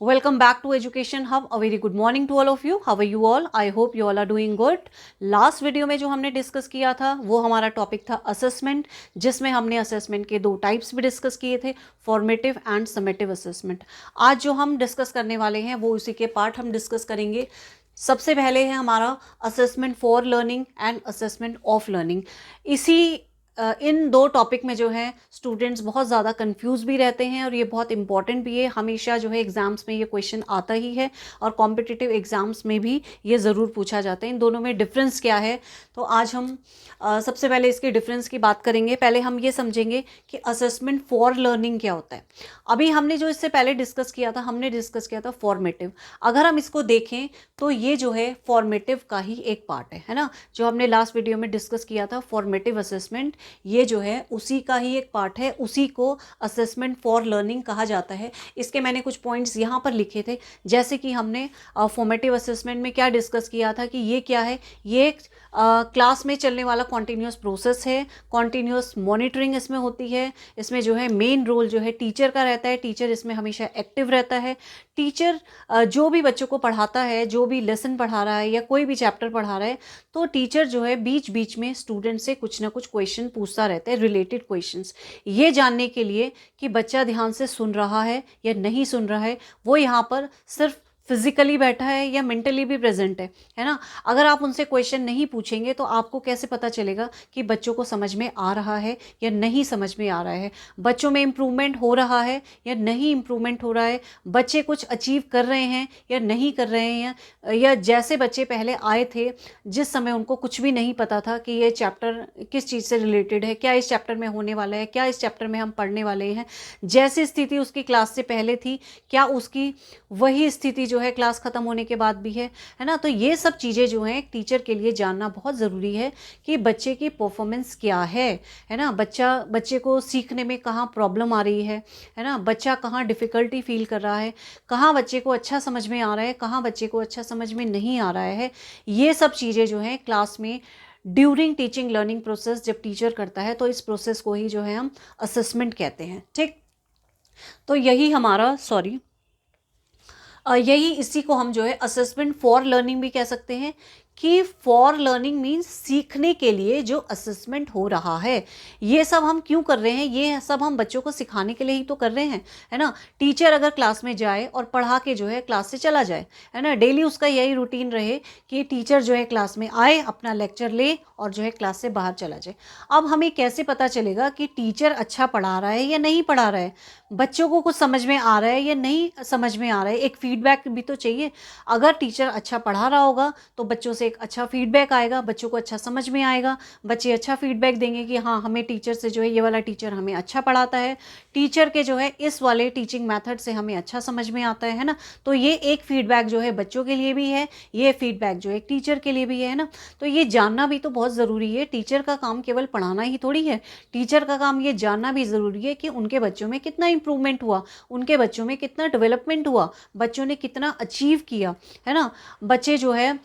Welcome back to Education Hub. A very good morning to all of you. How are you all? I hope you all are doing good. Last video में जो हमने discuss किया था वो हमारा topic था assessment, जिसमें हमने असेसमेंट के दो टाइप्स भी डिस्कस किए थे, फॉर्मेटिव एंड समेटिव असेसमेंट। आज जो हम डिस्कस करने वाले हैं वो उसी के पार्ट हम डिस्कस करेंगे। सबसे पहले है हमारा assessment for learning and assessment of learning. इन दो टॉपिक में जो है स्टूडेंट्स बहुत ज़्यादा कंफ्यूज भी रहते हैं और ये बहुत इंपॉर्टेंट भी है। हमेशा जो है एग्ज़ाम्स में ये क्वेश्चन आता ही है और कॉम्पिटिटिव एग्ज़ाम्स में भी ये ज़रूर पूछा जाता है। इन दोनों में डिफरेंस क्या है, तो आज हम सबसे पहले इसके डिफरेंस की बात करेंगे। पहले हम ये समझेंगे कि असेसमेंट फॉर लर्निंग क्या होता है। अभी हमने जो इससे पहले डिस्कस किया था, हमने डिस्कस किया था फॉर्मेटिव। अगर हम इसको देखें तो ये जो है फॉर्मेटिव का ही एक पार्ट है ना। जो हमने लास्ट वीडियो में डिस्कस किया था फॉर्मेटिव असेसमेंट, ये जो है उसी का ही एक पार्ट है, उसी को असेसमेंट फॉर लर्निंग कहा जाता है। इसके मैंने कुछ पॉइंट्स यहाँ पर लिखे थे, जैसे कि हमने फॉर्मेटिव असेसमेंट में क्या डिस्कस किया था कि ये क्या है, ये एक क्लास में चलने वाला कॉन्टीन्यूस प्रोसेस है, कॉन्टीन्यूस मॉनिटरिंग इसमें होती है। इसमें जो है मेन रोल जो है टीचर का रहता है, टीचर इसमें हमेशा एक्टिव रहता है। टीचर जो भी बच्चों को पढ़ाता है, जो भी लेसन पढ़ा रहा है या कोई भी चैप्टर पढ़ा रहा है, तो टीचर जो है बीच बीच में स्टूडेंट से कुछ ना कुछ क्वेश्चन पूछता रहता है, रिलेटेड क्वेश्चंस, ये जानने के लिए कि बच्चा ध्यान से सुन रहा है या नहीं सुन रहा है, वो यहाँ पर सिर्फ फिजिकली बैठा है या मेंटली भी प्रेजेंट है ना। अगर आप उनसे क्वेश्चन नहीं पूछेंगे तो आपको कैसे पता चलेगा कि बच्चों को समझ में आ रहा है या नहीं समझ में आ रहा है, बच्चों में इम्प्रूवमेंट हो रहा है या नहीं इम्प्रूवमेंट हो रहा है, बच्चे कुछ अचीव कर रहे हैं या नहीं कर रहे हैं, या जैसे बच्चे पहले आए थे जिस समय उनको कुछ भी नहीं पता था कि ये चैप्टर किस चीज़ से रिलेटेड है, क्या इस चैप्टर में होने वाला है, क्या इस चैप्टर में हम पढ़ने वाले हैं, जैसी स्थिति उसकी क्लास से पहले थी क्या उसकी वही स्थिति जो है क्लास खत्म होने के बाद भी है ना। तो ये सब चीज़ें जो हैं एक टीचर के लिए जानना बहुत ज़रूरी है कि बच्चे की परफॉर्मेंस क्या है ना। बच्चे को सीखने में कहाँ प्रॉब्लम आ रही है ना, बच्चा कहाँ डिफ़िकल्टी फील कर रहा है, कहाँ बच्चे को अच्छा समझ में आ रहा है, कहाँ बच्चे को अच्छा समझ में नहीं आ रहा है। ये सब चीज़ें जो हैं क्लास में ड्यूरिंग टीचिंग लर्निंग प्रोसेस जब टीचर करता है तो इस प्रोसेस को ही जो है हम असेसमेंट कहते हैं। ठीक, तो यही हमारा यही इसी को हम जो है असेसमेंट फॉर लर्निंग भी कह सकते हैं कि फॉर लर्निंग मीन्स सीखने के लिए जो असेसमेंट हो रहा है। ये सब हम क्यों कर रहे हैं, ये सब हम बच्चों को सिखाने के लिए ही तो कर रहे हैं, है ना। टीचर अगर क्लास में जाए और पढ़ा के जो है क्लास से चला जाए, है ना, डेली उसका यही रूटीन रहे कि टीचर जो है क्लास में आए, अपना लेक्चर ले और जो है क्लास से बाहर चला जाए। अब हमें कैसे पता चलेगा कि टीचर अच्छा पढ़ा रहा है या नहीं पढ़ा रहा है, बच्चों को कुछ समझ में आ रहा है या नहीं समझ में आ रहा है। एक फीडबैक भी तो चाहिए। अगर टीचर अच्छा पढ़ा रहा होगा तो बच्चों से एक अच्छा फीडबैक आएगा, बच्चों को अच्छा समझ में आएगा, बच्चे अच्छा फीडबैक देंगे कि हाँ हमें टीचर से जो है ये वाला टीचर हमें अच्छा पढ़ाता है, टीचर के जो है इस वाले टीचिंग मेथड से हमें अच्छा समझ में आता है ना। तो ये एक फीडबैक जो है बच्चों के लिए भी है, ये फीडबैक जो है टीचर के लिए भी है ना। तो ये जानना भी तो बहुत ज़रूरी है। टीचर का काम केवल पढ़ाना ही थोड़ी है, टीचर का काम ये जानना भी ज़रूरी है कि उनके बच्चों में कितना इंप्रूवमेंट हुआ, उनके बच्चों में कितना डेवलपमेंट हुआ, बच्चों ने कितना अचीव किया, है ना। बच्चे जो है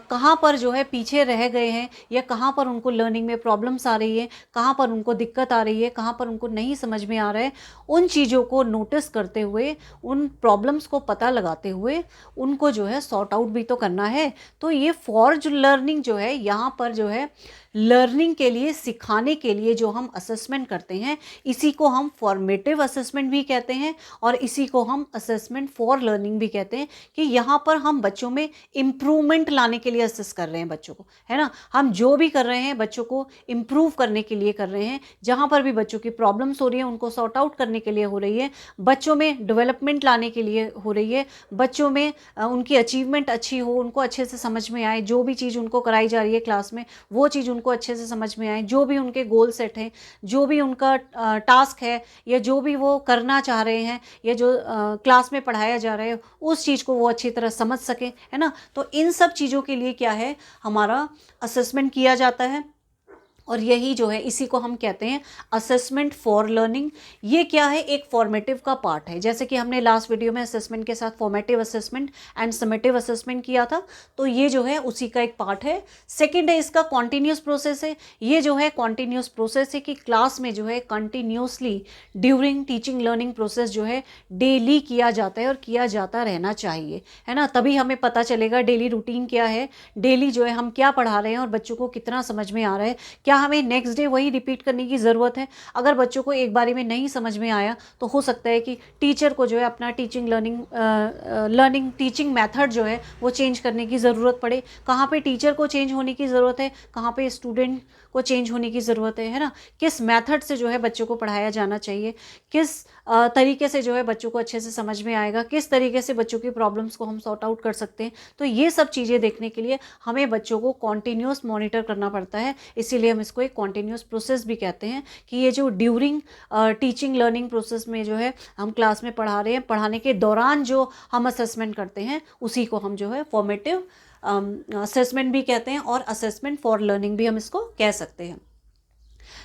कहाँ पर जो है पीछे रह गए हैं या कहाँ पर उनको लर्निंग में प्रॉब्लम्स आ रही है, कहाँ पर उनको दिक्कत आ रही है, कहाँ पर उनको नहीं समझ में आ रहा है, उन चीज़ों को नोटिस करते हुए, उन प्रॉब्लम्स को पता लगाते हुए उनको जो है सॉर्ट आउट भी तो करना है। तो ये फॉर लर्निंग जो है यहाँ पर जो है लर्निंग के लिए, सिखाने के लिए जो हम असेसमेंट करते हैं, इसी को हम फॉर्मेटिव असेसमेंट भी कहते हैं और इसी को हम असेसमेंट फॉर लर्निंग भी कहते हैं कि यहाँ पर हम बच्चों में इम्प्रूवमेंट लाने के लिए असेस कर रहे हैं बच्चों को, है ना। हम जो भी कर रहे हैं बच्चों को इम्प्रूव करने के लिए कर रहे हैं। जहाँ पर भी बच्चों की प्रॉब्लम्स हो रही है उनको सॉर्ट आउट करने के लिए हो रही है, बच्चों में डेवलपमेंट लाने के लिए हो रही है, बच्चों में उनकी अचीवमेंट अच्छी हो, उनको अच्छे से समझ में आए, जो भी चीज़ उनको कराई जा रही है क्लास में वो चीज़ उनको अच्छे से समझ में आए, जो भी उनके गोल सेट हैं, जो भी उनका टास्क है या जो भी वो करना चाह रहे हैं या जो क्लास में पढ़ाया जा रहा है उस चीज़ को वो अच्छी तरह समझ सकें, है ना। तो इन सब चीज़ों के लिए क्या है, हमारा असेसमेंट किया जाता है। और यही जो है इसी को हम कहते हैं असेसमेंट फॉर लर्निंग। ये क्या है, एक फॉर्मेटिव का पार्ट है। जैसे कि हमने लास्ट वीडियो में असेसमेंट के साथ formative assessment and summative assessment किया था, तो ये जो है उसी का एक पार्ट है। सेकंड है इसका कॉन्टिन्यूस प्रोसेस है। ये जो है कॉन्टिन्यूस प्रोसेस है कि क्लास में जो है continuously during teaching learning process जो है डेली किया जाता है और किया जाता रहना चाहिए, है ना। तभी हमें पता चलेगा डेली रूटीन क्या है, डेली जो है हम क्या पढ़ा रहे हैं और बच्चों को कितना समझ में आ रहा है, क्या हमें नेक्स्ट डे वही रिपीट करने की ज़रूरत है। अगर बच्चों को एक बारी में नहीं समझ में आया तो हो सकता है कि टीचर को जो है अपना टीचिंग टीचिंग मेथड जो है वो चेंज करने की ज़रूरत पड़े। कहाँ पे टीचर को चेंज होने की ज़रूरत है, कहाँ पे स्टूडेंट को चेंज होने की ज़रूरत है ना। किस मेथड से जो है बच्चों को पढ़ाया जाना चाहिए, किस तरीके से जो है बच्चों को अच्छे से समझ में आएगा, किस तरीके से बच्चों की प्रॉब्लम्स को हम सॉर्ट आउट कर सकते हैं। तो ये सब चीज़ें देखने के लिए हमें बच्चों को कॉन्टिन्यूस मॉनिटर करना पड़ता है। इसीलिए हम इसको एक कॉन्टिन्यूस प्रोसेस भी कहते हैं कि ये जो ड्यूरिंग टीचिंग लर्निंग प्रोसेस में जो है हम क्लास में पढ़ा रहे हैं, पढ़ाने के दौरान जो हम असेसमेंट करते हैं उसी को हम जो है फॉर्मेटिव असेसमेंट भी कहते हैं और असेसमेंट फॉर लर्निंग भी हम इसको कह सकते हैं।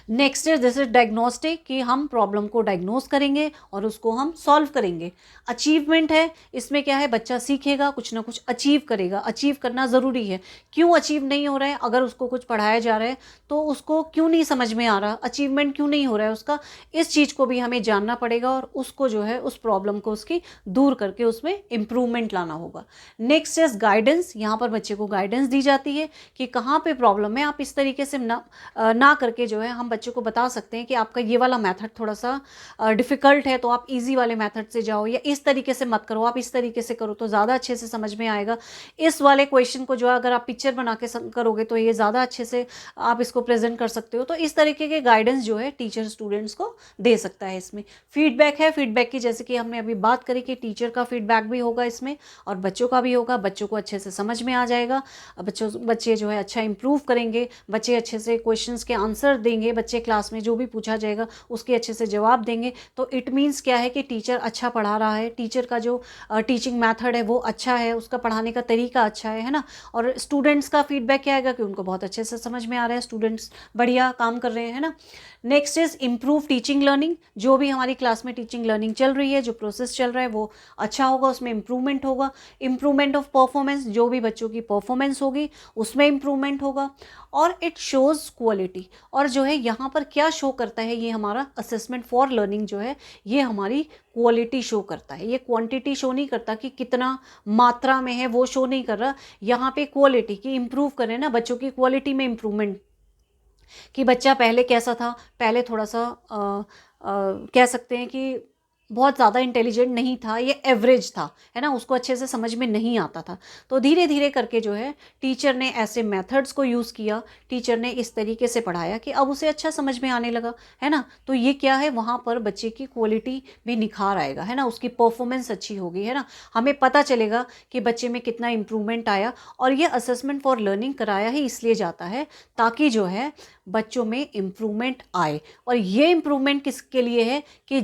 Next is this is diagnostic, कि हम प्रॉब्लम को डायग्नोस करेंगे और उसको हम सॉल्व करेंगे। अचीवमेंट है, इसमें क्या है, बच्चा सीखेगा, कुछ ना कुछ अचीव करेगा। अचीव करना ज़रूरी है। क्यों अचीव नहीं हो रहा है, अगर उसको कुछ पढ़ाया जा रहा है तो उसको क्यों नहीं समझ में आ रहा, अचीवमेंट क्यों नहीं हो रहा है उसका, इस चीज़ को भी हमें जानना पड़ेगा और उसको जो है उस प्रॉब्लम को उसकी दूर करके उसमें इम्प्रूवमेंट लाना होगा। नेक्स्ट इज गाइडेंस, यहाँ पर बच्चे को गाइडेंस दी जाती है कि कहाँ पे प्रॉब्लम है। आप इस तरीके से ना करके जो है हम बच्चों को बता सकते हैं कि आपका ये वाला मेथड थोड़ा सा डिफ़िकल्ट है तो आप इजी वाले मेथड से जाओ, या इस तरीके से मत करो, आप इस तरीके से करो तो ज़्यादा अच्छे से समझ में आएगा। इस वाले क्वेश्चन को जो है अगर आप पिक्चर बना के करोगे तो ये ज़्यादा अच्छे से आप इसको प्रेजेंट कर सकते हो। तो इस तरीके के गाइडेंस जो है टीचर स्टूडेंट्स को दे सकता है। इसमें फीडबैक है, फीडबैक की जैसे कि हमने अभी बात करी कि टीचर का फीडबैक भी होगा इसमें और बच्चों का भी होगा। बच्चों को अच्छे से समझ में आ जाएगा, बच्चे जो है अच्छा इंप्रूव करेंगे, बच्चे अच्छे से क्वेश्चंस के आंसर देंगे, बच्चे क्लास में जो भी पूछा जाएगा उसके अच्छे से जवाब देंगे। तो इट मीन्स क्या है कि टीचर अच्छा पढ़ा रहा है, टीचर का जो टीचिंग मेथड है वो अच्छा है, उसका पढ़ाने का तरीका अच्छा है ना। और स्टूडेंट्स का फीडबैक क्या आएगा कि उनको बहुत अच्छे से समझ में आ रहा है, स्टूडेंट्स बढ़िया काम कर रहे हैं ना। Next is improve teaching learning, जो भी हमारी क्लास में टीचिंग लर्निंग चल रही है, जो प्रोसेस चल रहा है वो अच्छा होगा, उसमें इम्प्रूवमेंट होगा। इम्प्रूवमेंट ऑफ परफॉर्मेंस, जो भी बच्चों की परफॉर्मेंस होगी उसमें इम्प्रूवमेंट होगा। और इट शोज़ क्वालिटी, और जो है यहाँ पर क्या शो करता है, ये हमारा असेसमेंट फॉर लर्निंग जो है ये हमारी क्वालिटी शो करता है। ये क्वांटिटी शो नहीं करता कि कितना मात्रा में है, वो शो नहीं कर रहा। यहाँ पे क्वालिटी की इम्प्रूव करें ना, बच्चों की क्वालिटी में इम्प्रूवमेंट, कि बच्चा पहले कैसा था, पहले थोड़ा सा कह सकते हैं कि बहुत ज़्यादा इंटेलिजेंट नहीं था, ये एवरेज था, है ना, उसको अच्छे से समझ में नहीं आता था। तो धीरे धीरे करके जो है टीचर ने ऐसे मेथड्स को यूज़ किया, टीचर ने इस तरीके से पढ़ाया कि अब उसे अच्छा समझ में आने लगा, है ना। तो ये क्या है, वहाँ पर बच्चे की क्वालिटी में निखार आएगा, है ना, उसकी परफॉर्मेंस अच्छी होगी, है ना। हमें पता चलेगा कि बच्चे में कितना इम्प्रूवमेंट आया। और ये असेसमेंट फॉर लर्निंग कराया ही इसलिए जाता है ताकि जो है बच्चों में इम्प्रूवमेंट आए। और ये इम्प्रूवमेंट किसके लिए है कि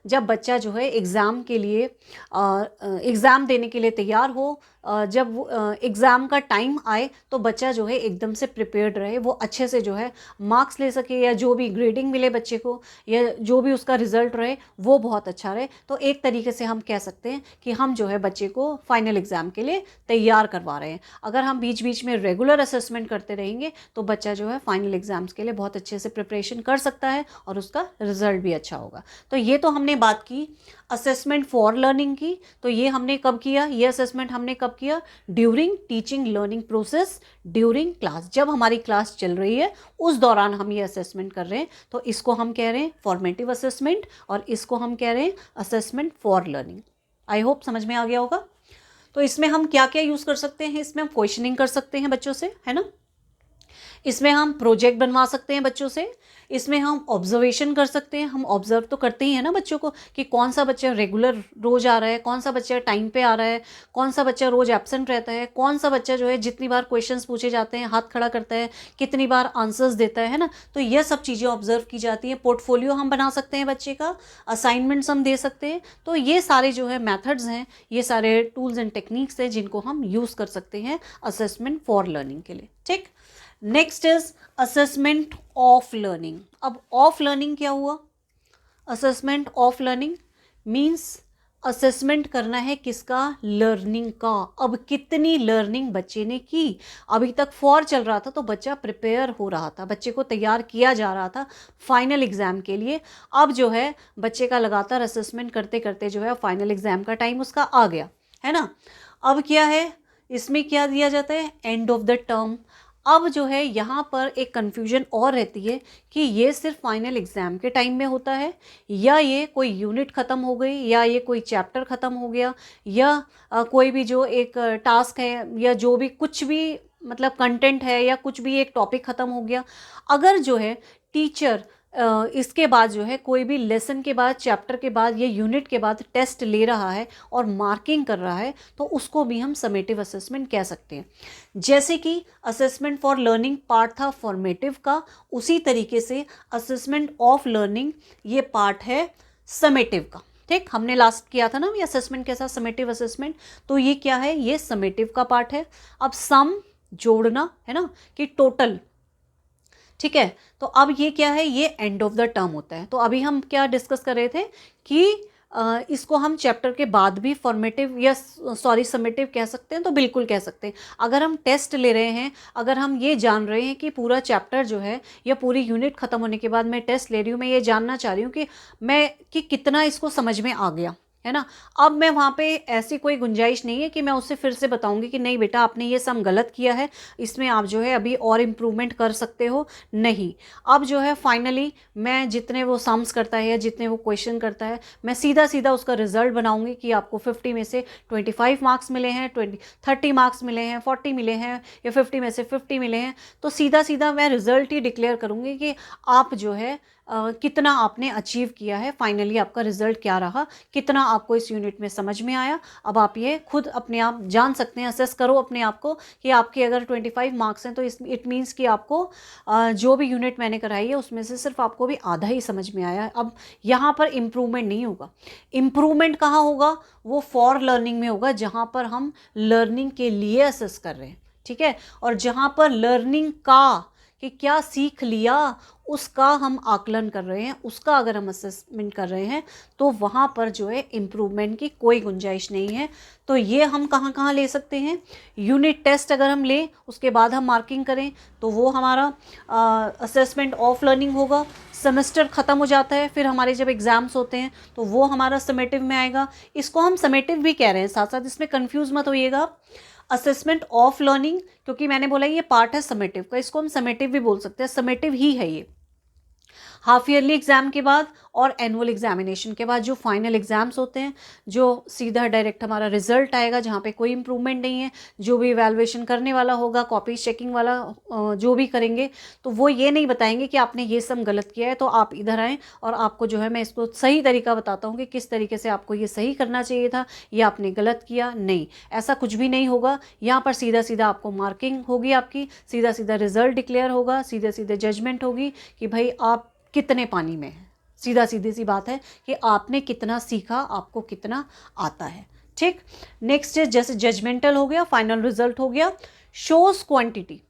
जब बच्चा जो है एग्ज़ाम के लिए एग्ज़ाम देने के लिए तैयार हो, जब एग्ज़ाम का टाइम आए तो बच्चा जो है एकदम से प्रिपेयर्ड रहे, वो अच्छे से जो है मार्क्स ले सके, या जो भी ग्रेडिंग मिले बच्चे को, या जो भी उसका रिज़ल्ट रहे वो बहुत अच्छा रहे। तो एक तरीके से हम कह सकते हैं कि हम जो है बच्चे को फाइनल एग्ज़ाम के लिए तैयार करवा रहे हैं। अगर हम बीच बीच में रेगुलर असेसमेंट करते रहेंगे तो बच्चा जो है फाइनल एग्ज़ाम्स के लिए बहुत अच्छे से प्रिपरेशन कर सकता है और उसका रिज़ल्ट भी अच्छा होगा। तो ये तो हमने बात की असेसमेंट फॉर लर्निंग की। तो ये हमने कब किया, ये असेसमेंट हमने कब किया, during teaching learning process, during class, जब हमारी क्लास चल रही है उस दौरान हम ये असेसमेंट कर रहे हैं। तो इसको हम कह रहे हैं फॉर्मेटिव असेसमेंट और इसको हम कह रहे हैं assessment for learning. I hope समझ में आ गया होगा। तो इसमें हम क्या क्या यूज़ कर सकते हैं, इसमें हम क्वेश्चनिंग कर सकते हैं बच्चों से, है ना, इसमें हम प्रोजेक्ट बनवा सकते हैं बच्चों से, इसमें हम ऑब्जर्वेशन कर सकते हैं। हम ऑब्जर्व तो करते ही हैं ना बच्चों को कि कौन सा बच्चा रेगुलर रोज आ रहा है, कौन सा बच्चा टाइम पे आ रहा है, कौन सा बच्चा रोज एब्सेंट रहता है, कौन सा बच्चा जो है जितनी बार क्वेश्चंस पूछे जाते हैं हाथ खड़ा करता है, कितनी बार आंसर्स देता है ना। तो ये सब चीज़ें ऑब्जर्व की जाती हैं। पोर्टफोलियो हम बना सकते हैं बच्चे का, असाइनमेंट्स हम दे सकते हैं। तो ये सारे जो है मैथड्स हैं, ये सारे टूल्स एंड टेक्निक्स हैं जिनको हम यूज़ कर सकते हैं असेसमेंट फॉर लर्निंग के लिए। ठीक, next is assessment of learning. अब ऑफ लर्निंग क्या हुआ? Assessment of learning means assessment करना है किसका? लर्निंग का। अब कितनी लर्निंग बच्चे ने की? अभी तक फॉर चल रहा था तो बच्चा प्रिपेयर हो रहा था, बच्चे को तैयार किया जा रहा था फाइनल एग्जाम के लिए। अब जो है बच्चे का लगातार असेसमेंट करते करते जो है फाइनल एग्जाम का टाइम उसका आ गया, है ना। अब क्या है इसमें, क्या दिया जाता है? End of the term. अब जो है यहाँ पर एक कन्फ्यूजन और रहती है कि ये सिर्फ फाइनल एग्ज़ाम के टाइम में होता है, या ये कोई यूनिट ख़त्म हो गई, या ये कोई चैप्टर ख़त्म हो गया, या कोई भी जो एक टास्क है, या जो भी कुछ भी मतलब कंटेंट है, या कुछ भी एक टॉपिक ख़त्म हो गया। अगर जो है टीचर इसके बाद जो है कोई भी लेसन के बाद, चैप्टर के बाद, या यूनिट के बाद टेस्ट ले रहा है और मार्किंग कर रहा है, तो उसको भी हम समेटिव असेसमेंट कह सकते हैं। जैसे कि असेसमेंट फॉर लर्निंग पार्ट था फॉर्मेटिव का, उसी तरीके से असेसमेंट ऑफ लर्निंग ये पार्ट है समेटिव का। ठीक, हमने लास्ट किया था ना ये असेसमेंट के साथ समेटिव असेसमेंट, तो ये क्या है? ये समेटिव का पार्ट है। अब सम जोड़ना है ना कि टोटल, ठीक है। तो अब ये क्या है? ये एंड ऑफ द टर्म होता है। तो अभी हम क्या डिस्कस कर रहे थे कि इसको हम चैप्टर के बाद भी फॉर्मेटिव या समेटिव कह सकते हैं, तो बिल्कुल कह सकते हैं। अगर हम टेस्ट ले रहे हैं, अगर हम ये जान रहे हैं कि पूरा चैप्टर जो है या पूरी यूनिट ख़त्म होने के बाद मैं टेस्ट ले रही हूँ, मैं ये जानना चाह रही हूँ कि कितना इसको समझ में आ गया, है ना। अब मैं वहाँ पे ऐसी कोई गुंजाइश नहीं है कि मैं उससे फिर से बताऊंगी कि नहीं बेटा आपने ये सम गलत किया है, इसमें आप जो है अभी और इम्प्रूवमेंट कर सकते हो। नहीं, अब जो है फाइनली मैं जितने वो सम्स करता है या जितने वो क्वेश्चन करता है, मैं सीधा सीधा उसका रिजल्ट बनाऊंगी कि आपको 50 में से 25 मार्क्स मिले हैं, 30 मार्क्स मिले हैं, 40 मिले हैं, या 50 में से 50 मिले हैं। तो सीधा सीधा मैं रिजल्ट ही डिक्लेयर करूँगी कि आप जो है कितना आपने अचीव किया है, फाइनली आपका रिजल्ट क्या रहा, कितना आपको इस यूनिट में समझ में आया। अब आप ये खुद अपने आप जान सकते हैं, असेस करो अपने आप को कि आपके अगर 25 मार्क्स हैं तो इट मीन्स कि आपको जो भी यूनिट मैंने कराई है उसमें से सिर्फ आपको भी आधा ही समझ में आया है। अब यहाँ पर इम्प्रूवमेंट नहीं होगा। इम्प्रूवमेंट कहाँ होगा? वो फॉर लर्निंग में होगा, जहाँ पर हम लर्निंग के लिए असेस कर रहे हैं, ठीक है। और जहाँ पर लर्निंग का कि क्या सीख लिया उसका हम आकलन कर रहे हैं, उसका अगर हम असेसमेंट कर रहे हैं, तो वहाँ पर जो है इम्प्रूवमेंट की कोई गुंजाइश नहीं है। तो ये हम कहाँ कहाँ ले सकते हैं? यूनिट टेस्ट अगर हम लें उसके बाद हम मार्किंग करें तो वो हमारा असेसमेंट ऑफ लर्निंग होगा। सेमेस्टर ख़त्म हो जाता है, फिर हमारे जब एग्ज़ाम्स होते हैं तो वो हमारा समेटिव में आएगा। इसको हम समेटिव भी कह रहे हैं, साथ साथ इसमें कन्फ्यूज़ मत होइएगा। असेसमेंट ऑफ लर्निंग, क्योंकि मैंने बोला ये पार्ट है समेटिव का, इसको हम समेटिव भी बोल सकते हैं, समेटिव ही है ये। हाफ ईयरली एग्जाम के बाद और एनुअल एग्जामिनेशन के बाद जो फाइनल एग्जाम्स होते हैं, जो सीधा डायरेक्ट हमारा रिजल्ट आएगा, जहाँ पे कोई इम्प्रूवमेंट नहीं है, जो भी इवैल्यूएशन करने वाला होगा, कॉपी चेकिंग वाला जो भी करेंगे, तो वो ये नहीं बताएंगे कि आपने ये सब गलत किया है तो आप इधर आएँ और आपको जो है मैं इसको सही तरीका बताता हूँ कि किस तरीके से आपको ये सही करना चाहिए था, ये आपने गलत किया। नहीं, ऐसा कुछ भी नहीं होगा। यहाँ पर सीधा सीधा आपको मार्किंग होगी, आपकी सीधा सीधा रिजल्ट डिक्लेयर होगा, सीधे सीधे जजमेंट होगी कि भाई आप कितने पानी में है। सीधा सीधी सी बात है कि आपने कितना सीखा, आपको कितना आता है। ठीक, नेक्स्ट जैसे जजमेंटल हो गया, फाइनल रिजल्ट हो गया, शोज क्वांटिटी।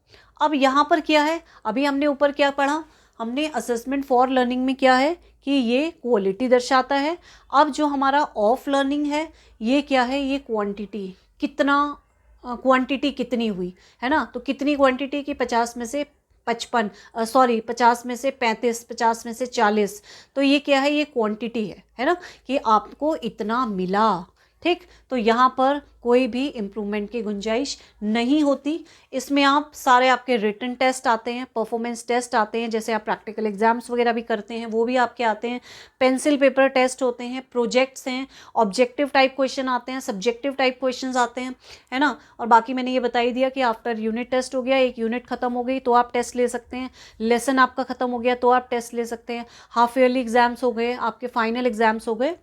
अब यहाँ पर क्या है? अभी हमने ऊपर क्या पढ़ा? हमने असेसमेंट फॉर लर्निंग में क्या है कि ये क्वालिटी दर्शाता है। अब जो हमारा ऑफ लर्निंग है ये क्या है? ये क्वांटिटी, कितना क्वांटिटी कितनी हुई, है ना। तो कितनी क्वांटिटी की? 50 में से 55, 50 में से 35, 50 में से 40। तो ये क्या है? ये क्वांटिटी है ना, कि आपको इतना मिला। ठीक, तो यहाँ पर कोई भी इम्प्रूवमेंट की गुंजाइश नहीं होती। इसमें आप सारे आपके रिटन टेस्ट आते हैं, परफॉर्मेंस टेस्ट आते हैं, जैसे आप प्रैक्टिकल एग्जाम्स वगैरह भी करते हैं वो भी आपके आते हैं, पेंसिल पेपर टेस्ट होते हैं, प्रोजेक्ट्स हैं, ऑब्जेक्टिव टाइप क्वेश्चन आते हैं, सब्जेक्टिव टाइप क्वेश्चंस आते हैं, है ना। और बाकी मैंने ये बता ही दिया कि आफ्टर यूनिट टेस्ट हो गया, एक यूनिट खत्म हो गई तो आप टेस्ट ले सकते हैं, लेसन आपका खत्म हो गया तो आप टेस्ट ले सकते हैं, हाफ ईयरली एग्जाम्स हो गए, आपके फाइनल एग्जाम्स हो गए,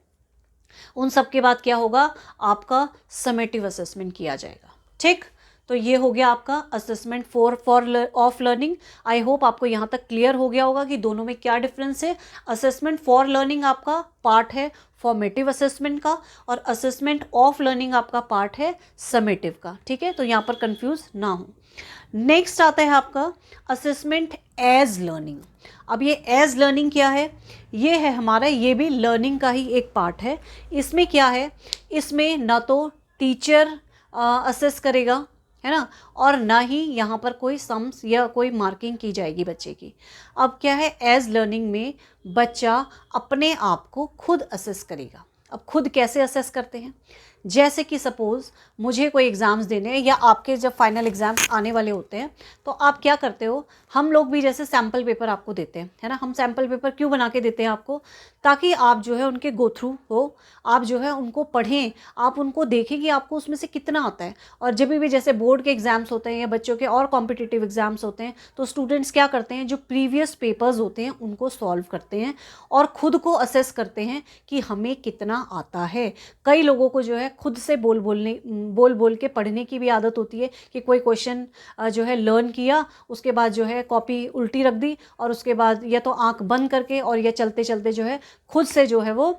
उन सब के बाद क्या होगा? आपका समेटिव असेसमेंट किया जाएगा। ठीक, तो ये हो गया आपका assessment for of learning. I hope आपको यहाँ तक क्लियर हो गया होगा कि दोनों में क्या डिफरेंस है। असेसमेंट फॉर लर्निंग आपका पार्ट है फॉर्मेटिव असेसमेंट का, और असेसमेंट ऑफ लर्निंग आपका पार्ट है समेटिव का। ठीक है, तो यहाँ पर कंफ्यूज ना हो। नेक्स्ट आता है आपका असेसमेंट एज लर्निंग। अब ये एज लर्निंग क्या है? ये है हमारा, ये भी लर्निंग का ही एक पार्ट है। इसमें क्या है, इसमें ना तो टीचर असेस करेगा, है ना, और ना ही यहाँ पर कोई सम्स या कोई मार्किंग की जाएगी बच्चे की। अब क्या है, एज लर्निंग में बच्चा अपने आप को खुद असेस करेगा। अब खुद कैसे असेस करते हैं? जैसे कि सपोज़ मुझे कोई एग्ज़ाम्स देने हैं, या आपके जब फाइनल एग्ज़ाम्स आने वाले होते हैं तो आप क्या करते हो, हम लोग भी जैसे सैम्पल पेपर आपको देते हैं, है ना। हम सैम्पल पेपर क्यों बना के देते हैं आपको? ताकि आप जो है उनके गो थ्रू हो, आप जो है उनको पढ़ें, आप उनको देखें कि आपको उसमें से कितना आता है। और जब भी जैसे बोर्ड के एग्ज़ाम्स होते हैं या बच्चों के और कॉम्पिटिटिव एग्ज़ाम्स होते हैं, तो स्टूडेंट्स क्या करते हैं, जो प्रीवियस पेपर्स होते हैं उनको सॉल्व करते हैं और ख़ुद को असेस करते हैं कि हमें कितना आता है। कई लोगों को जो है खुद से बोल बोल के पढ़ने की भी आदत होती है कि कोई क्वेश्चन जो है लर्न किया, उसके बाद जो है कॉपी उल्टी रख दी, और उसके बाद या तो आंख बंद करके और या चलते चलते जो है खुद से जो है वो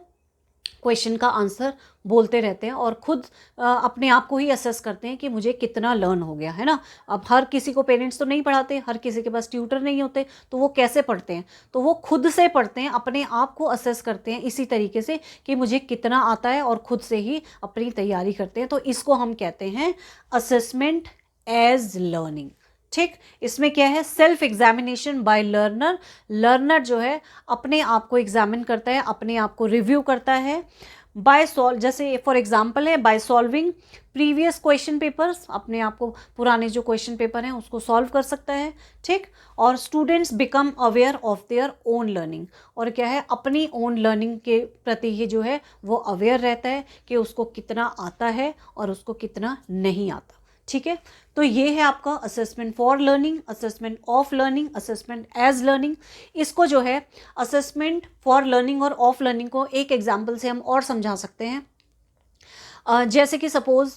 क्वेश्चन का आंसर बोलते रहते हैं और खुद अपने आप को ही असेस करते हैं कि मुझे कितना लर्न हो गया, है ना। अब हर किसी को पेरेंट्स तो नहीं पढ़ाते, हर किसी के पास ट्यूटर नहीं होते, तो वो कैसे पढ़ते हैं? तो वो खुद से पढ़ते हैं, अपने आप को असेस करते हैं इसी तरीके से कि मुझे कितना आता है, और खुद से ही अपनी तैयारी करते हैं। तो इसको हम कहते हैं असेसमेंट एज लर्निंग। ठीक, इसमें क्या है, self examination by learner. Learner जो है अपने आप को एग्जामिन करता है, अपने आप को रिव्यू करता है बाय सॉल्व, जैसे फॉर एग्जांपल है by solving previous question papers, अपने आप को पुराने जो क्वेश्चन पेपर हैं उसको सॉल्व कर सकता है। ठीक, और students become aware of their own learning, और क्या है, अपनी ओन लर्निंग के प्रति ही जो है वो अवेयर रहता है कि उसको कितना आता है और उसको कितना नहीं आता। ठीक है, तो ये है आपका assessment for learning, assessment of learning, assessment as learning. इसको जो है असेसमेंट फॉर लर्निंग और ऑफ लर्निंग को एक एग्जाम्पल से हम और समझा सकते हैं। जैसे कि सपोज़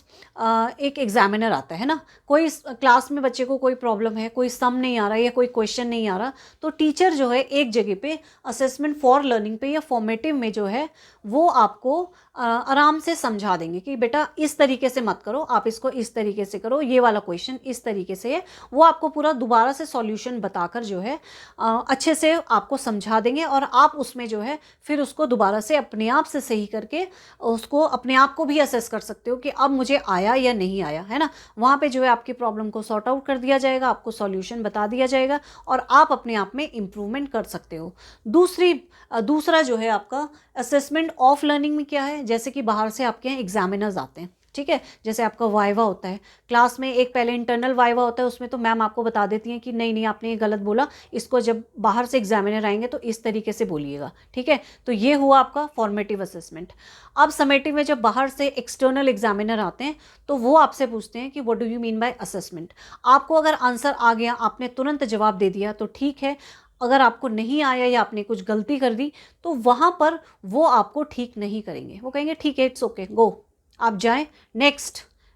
एक एग्जामिनर आता है ना, कोई क्लास में बच्चे को कोई प्रॉब्लम है, कोई सम नहीं आ रहा या कोई क्वेश्चन नहीं आ रहा, तो टीचर जो है एक जगह पे असेसमेंट फॉर लर्निंग पे या फॉर्मेटिव में जो है वो आपको आराम से समझा देंगे कि बेटा इस तरीके से मत करो, आप इसको इस तरीके से करो, ये वाला क्वेश्चन इस तरीके से है। वो आपको पूरा दोबारा से सॉल्यूशन बताकर जो है अच्छे से आपको समझा देंगे, और आप उसमें जो है फिर उसको दोबारा से अपने आप से सही करके उसको अपने आप को भी असेस कर सकते हो कि अब मुझे आया या नहीं आया, है ना। वहाँ पे जो है आपकी प्रॉब्लम को सॉर्ट आउट कर दिया जाएगा, आपको सॉल्यूशन बता दिया जाएगा और आप अपने आप में इम्प्रूवमेंट कर सकते हो। दूसरा जो है आपका असेसमेंट ऑफ लर्निंग में क्या है, जैसे कि बाहर से आपके यहाँ एग्जामिनर्स आते हैं, ठीक है, जैसे आपका वाइवा होता है क्लास में, एक पहले इंटरनल वाइवा होता है, उसमें तो मैम आपको बता देती हैं कि नहीं नहीं आपने ये गलत बोला, इसको जब बाहर से एग्जामिनर आएंगे तो इस तरीके से बोलिएगा। ठीक है, तो ये हुआ आपका फॉर्मेटिव असेसमेंट। अब समेटिव में जब बाहर से एक्सटर्नल एग्जामिनर आते हैं तो वो आपसे पूछते हैं कि what do you mean by assessment. आपको अगर आंसर आ गया, आपने तुरंत जवाब दे दिया तो ठीक है, अगर आपको नहीं आया या आपने कुछ गलती कर दी तो वहाँ पर वो आपको ठीक नहीं करेंगे, वो कहेंगे ठीक है इट्स ओके गो, आप जाएं,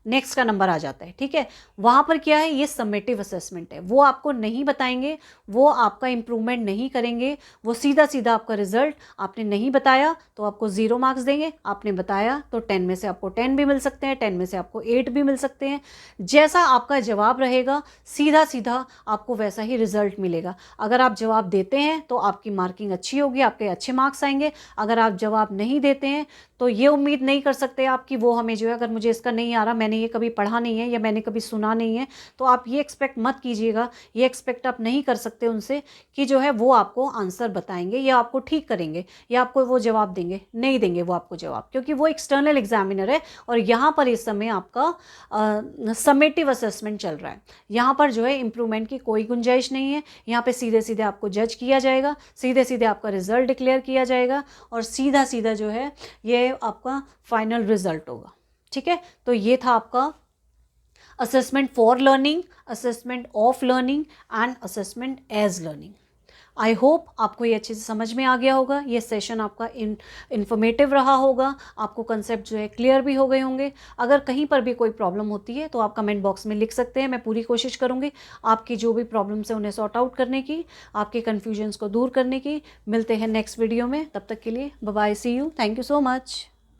नेक्स्ट का नंबर आ जाता है। ठीक है, वहाँ पर क्या है, ये समेटिव असेसमेंट है, वो आपको नहीं बताएंगे, वो आपका इम्प्रूवमेंट नहीं करेंगे, वो सीधा सीधा आपका रिजल्ट, आपने नहीं बताया तो आपको 0 मार्क्स देंगे, आपने बताया तो 10 में से आपको 10 भी मिल सकते हैं, 10 में से आपको 8 भी मिल सकते हैं। जैसा आपका जवाब रहेगा सीधा सीधा आपको वैसा ही रिजल्ट मिलेगा। अगर आप जवाब देते हैं तो आपकी मार्किंग अच्छी होगी, आपके अच्छे मार्क्स आएंगे। अगर आप जवाब नहीं देते हैं तो ये उम्मीद नहीं कर सकते आप कि वो हमें जो है, अगर मुझे इसका नहीं आ रहा, मैंने ये कभी पढ़ा नहीं है या मैंने कभी सुना नहीं है, तो आप ये एक्सपेक्ट मत कीजिएगा, ये एक्सपेक्ट आप नहीं कर सकते उनसे कि जो है वो आपको आंसर बताएंगे या आपको ठीक करेंगे या आपको वो जवाब देंगे, नहीं देंगे वो आपको जवाब, क्योंकि वो एक्सटर्नल एग्जामिनर है और यहाँ पर इस समय आपका समेटिव असेसमेंट चल रहा है। यहाँ पर जो है इम्प्रूवमेंट की कोई गुंजाइश नहीं है, यहाँ पे सीधे सीधे आपको जज किया जाएगा, सीधे सीधे आपका रिजल्ट डिक्लेयर किया जाएगा और सीधा सीधा जो है ये आपका फाइनल रिजल्ट होगा। ठीक है, तो ये था आपका assessment for learning, assessment of learning and assessment as learning. I hope आपको ये अच्छे से समझ में आ गया होगा, ये सेशन आपका इन्फॉर्मेटिव रहा होगा, आपको कंसेप्ट जो है क्लियर भी हो गए होंगे। अगर कहीं पर भी कोई प्रॉब्लम होती है तो आप कमेंट बॉक्स में लिख सकते हैं, मैं पूरी कोशिश करूँगी आपकी जो भी प्रॉब्लम्स है उन्हें सॉर्ट आउट करने की, आपके कन्फ्यूजन्स को दूर करने की। मिलते हैं नेक्स्ट वीडियो में, तब तक के लिए bye bye, see you, thank you so much.